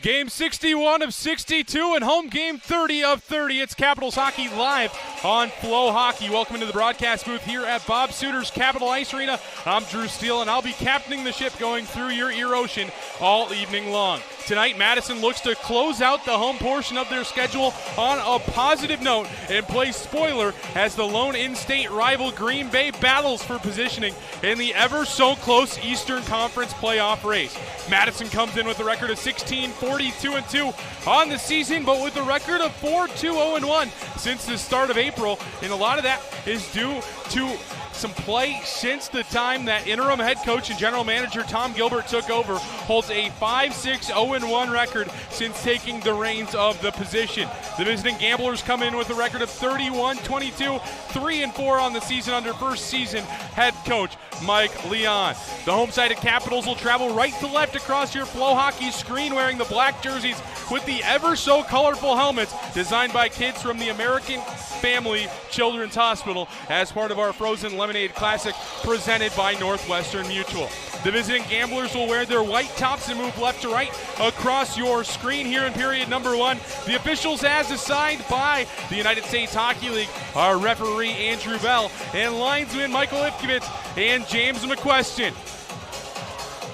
Game 61 of 62 and home game 30 of 30. It's Capitals Hockey live on Flow Hockey. Welcome into the broadcast booth here at Bob Suter's Capital Ice Arena. I'm Drew Steele, and I'll be captaining the ship going through your ear ocean all evening long. Tonight, Madison looks to close out the home portion of their schedule on a positive note and play spoiler as the lone in-state rival Green Bay battles for positioning in the ever-so-close Eastern Conference playoff race. Madison comes in with a record of 16-42-2 on the season, but with a record of 4-2-0-1 since the start of April, and a lot of that is due to some play since the time that interim head coach and general manager Tom Gilbert took over. Holds a 5-6-0-1 record since taking the reins of the position. The visiting Gamblers come in with a record of 31-22, 3-4 on the season under first season head coach Mike Leon. The home-sided Capitals will travel right to left across your Flow Hockey screen wearing the black jerseys with the ever-so-colorful helmets designed by kids from the American Family Children's Hospital as part of our Frozen Lemonade Classic presented by Northwestern Mutual. The visiting Gamblers will wear their white tops and move left to right across your screen here in period number one. The officials as assigned by the United States Hockey League are referee Andrew Bell and linesman Michael Ifkovitz and James McQuestion.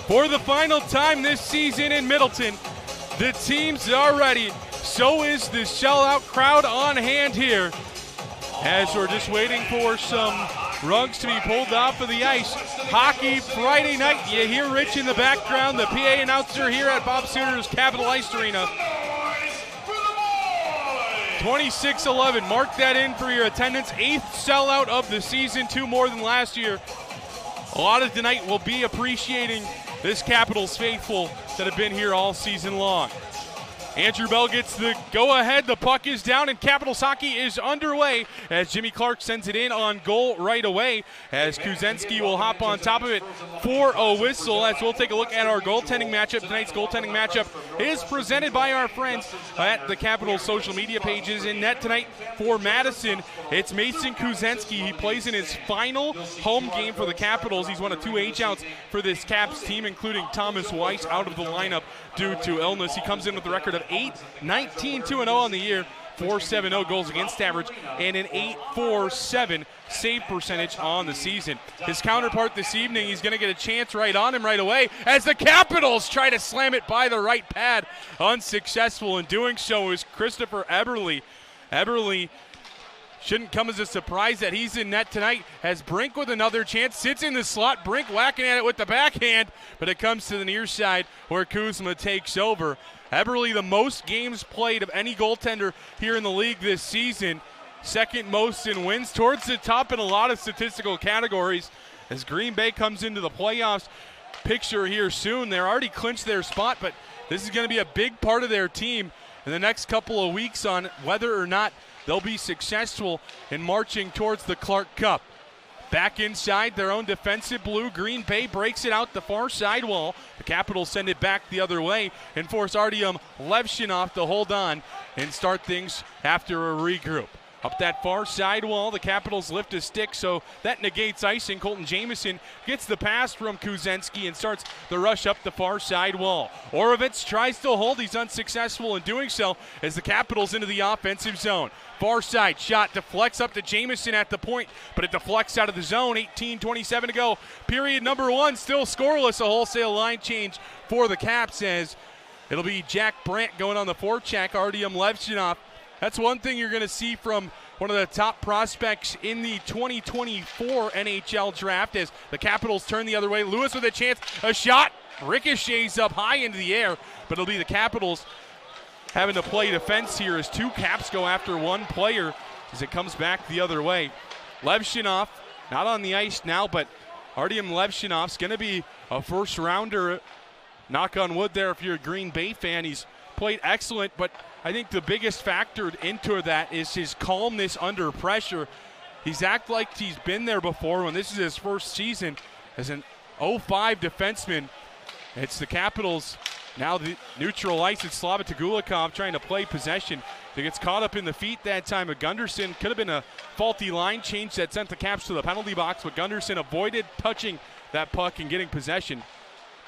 For the final time this season in Middleton, the teams are ready. So is the sellout crowd on hand here, as we're just waiting for some rugs to be pulled off of the ice. Hockey Friday night. You hear Rich in the background, the PA announcer here at Bob Suter's Capital Ice Arena. 26-11. Mark that in for your attendance. 8th sellout of the season, 2 more than last year. A lot of tonight will be appreciating this Capitals faithful that have been here all season long. Andrew Bell gets the go-ahead. The puck is down, and Capitals hockey is underway as Jimmy Clark sends it in on goal right away as Kuzenski will hop on top of it for a whistle. As we'll take a look at our goaltending matchup. Tonight's goaltending matchup is presented by our friends at the Capitals social media pages. In net tonight for Madison, it's Mason Kuzenski. He plays in his final home game for the Capitals. He's one of 2 H-outs for this Caps team, including Thomas Weiss out of the lineup due to illness. He comes in with a record of 8-19-2-0 on the year, 4.70 goals against average, and an 8.47 save percentage on the season. His counterpart this evening, he's going to get a chance right on him right away as the Capitals try to slam it by the right pad. Unsuccessful in doing so is Christopher Eberle. Eberle shouldn't come as a surprise that he's in net tonight, as Brink with another chance sits in the slot. Brink whacking at it with the backhand, but it comes to the near side where Kuzma takes over. Eberle, the most games played of any goaltender here in the league this season. Second most in wins, towards the top in a lot of statistical categories. As Green Bay comes into the playoffs picture here soon, they're already clinched their spot, but this is going to be a big part of their team in the next couple of weeks on whether or not they'll be successful in marching towards the Clark Cup. Back inside their own defensive blue, Green Bay breaks it out the far sidewall. The Capitals send it back the other way and force Artyom Levshinov to hold on and start things after a regroup. Up that far sidewall, the Capitals lift a stick, so that negates icing. Colton Jamieson gets the pass from Kuzenski and starts the rush up the far sidewall. Orovitz tries to hold. He's unsuccessful in doing so as the Capitals into the offensive zone. Far side shot deflects up to Jamieson at the point, but it deflects out of the zone. 18:27 to go. Period number one, still scoreless. A wholesale line change for the Caps as it'll be Jack Brandt going on the forecheck. Artyom Levshinov. That's one thing you're going to see from one of the top prospects in the 2024 NHL draft as the Capitals turn the other way. Lewis with a chance, a shot, ricochets up high into the air, but it'll be the Capitals having to play defense here as 2 Caps go after 1 player as it comes back the other way. Levshinov not on the ice now, but Artyom Levshinov's going to be a first rounder. Knock on wood there if you're a Green Bay fan. He's played excellent, but I think the biggest factor into that is his calmness under pressure. He's acted like he's been there before when this is his first season as an 05 defenseman. It's the Capitals now the neutral ice. It's Slava Tagulikov trying to play possession. He gets caught up in the feet that time of Gunderson. Could have been a faulty line change that sent the Caps to the penalty box, but Gunderson avoided touching that puck and getting possession.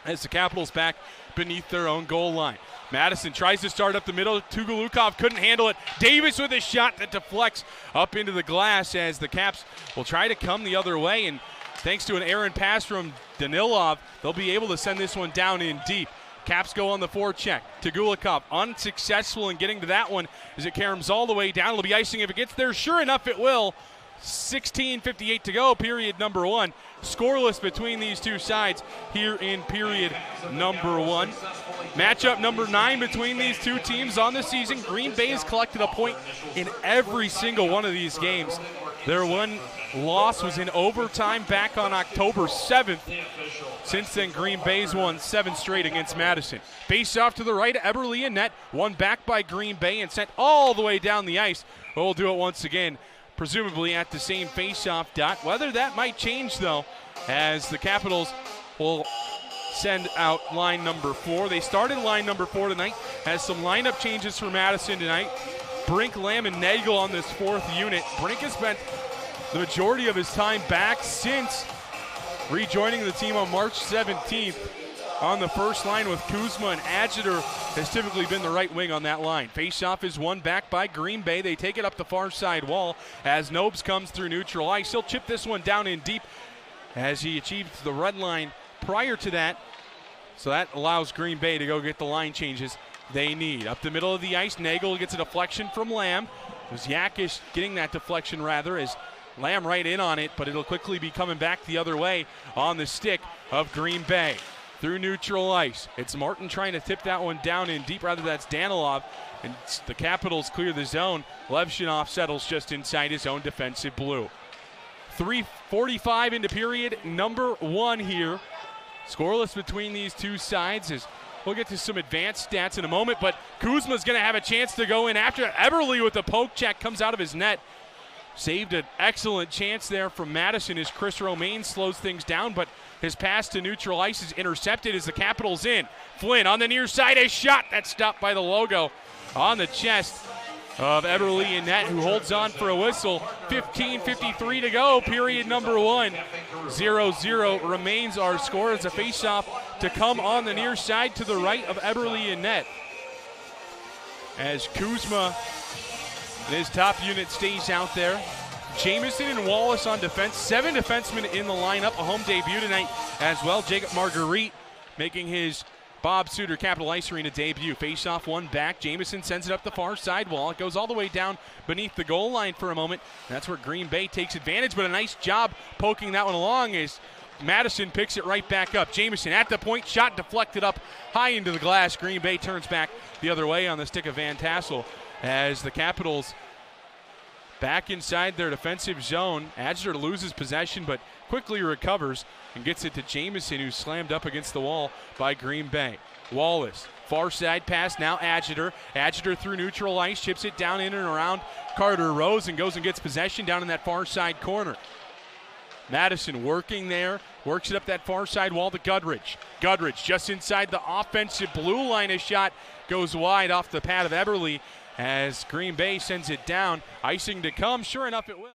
as the Capitals back beneath their own goal line. Madison tries to start up the middle. Tugalukov couldn't handle it. Davis with a shot that deflects up into the glass as the Caps will try to come the other way. And thanks to an errant pass from Danilov, they'll be able to send this one down in deep. Caps go on the forecheck. Tugulikov unsuccessful in getting to that one as it caroms all the way down. It'll be icing if it gets there. Sure enough, it will. 16:58 to go, period number one. Scoreless between these two sides here in period number one. Matchup number 9 between these two teams on the season. Green Bay has collected a point in every single one of these games. Their one loss was in overtime back on October 7th. Since then, Green Bay's won 7 straight against Madison. Face off to the right, Eberle in net. Won back by Green Bay and sent all the way down the ice. But we'll do it once again, presumably at the same face-off dot. Whether that might change, though, as the Capitals will send out line number 4. They started line number 4 tonight. Has some lineup changes for Madison tonight. Brink, Lamb, and Nagel on this 4th unit. Brink has spent the majority of his time back since rejoining the team on March 17th. On the first line with Kuzma and Adjutor has typically been the right wing on that line. Face-off is won back by Green Bay. They take it up the far side wall as Nobes comes through neutral ice. He'll chip this one down in deep as he achieved the red line prior to that. So that allows Green Bay to go get the line changes they need. Up the middle of the ice, Nagel gets a deflection from Lamb. It was Yakish getting that deflection rather as Lamb right in on it, but it'll quickly be coming back the other way on the stick of Green Bay. Through neutral ice, it's Martin trying to tip that one down in deep. Rather, that's Danilov, and the Capitals clear the zone. Levshunov settles just inside his own defensive blue. 3:45 into period number 1 here. Scoreless between these two sides as we'll get to some advanced stats in a moment, but Kuzma's going to have a chance to go in after Eberle with the poke check comes out of his net. Saved an excellent chance there from Madison as Chris Romaine slows things down, but his pass to neutral ice is intercepted as the Capitals in. Flynn on the near side, a shot that's stopped by the logo on the chest of Eberle in net, who holds on for a whistle. 15:53 to go, period number 1. 0-0 remains our score as a face-off to come on the near side to the right of Eberle in net. As Kuzma and his top unit stays out there. Jamieson and Wallace on defense. 7 defensemen in the lineup. A home debut tonight as well. Jacob Marguerite making his Bob Suter Capital Ice Arena debut. Face-off one back. Jamieson sends it up the far side wall. It goes all the way down beneath the goal line for a moment. That's where Green Bay takes advantage, but a nice job poking that one along as Madison picks it right back up. Jamieson at the point. Shot deflected up high into the glass. Green Bay turns back the other way on the stick of Van Tassel as the Capitals back inside their defensive zone. Adjutor loses possession but quickly recovers and gets it to Jamieson, who's slammed up against the wall by Green Bay. Wallace, far side pass, now Adjutor. Adjutor through neutral ice, chips it down in and around Carter Rose and goes and gets possession down in that far side corner. Madison working there, works it up that far side wall to Gudridge. Gudridge just inside the offensive blue line. A shot goes wide off the pad of Eberle as Green Bay sends it down. Icing to come. Sure enough, it will.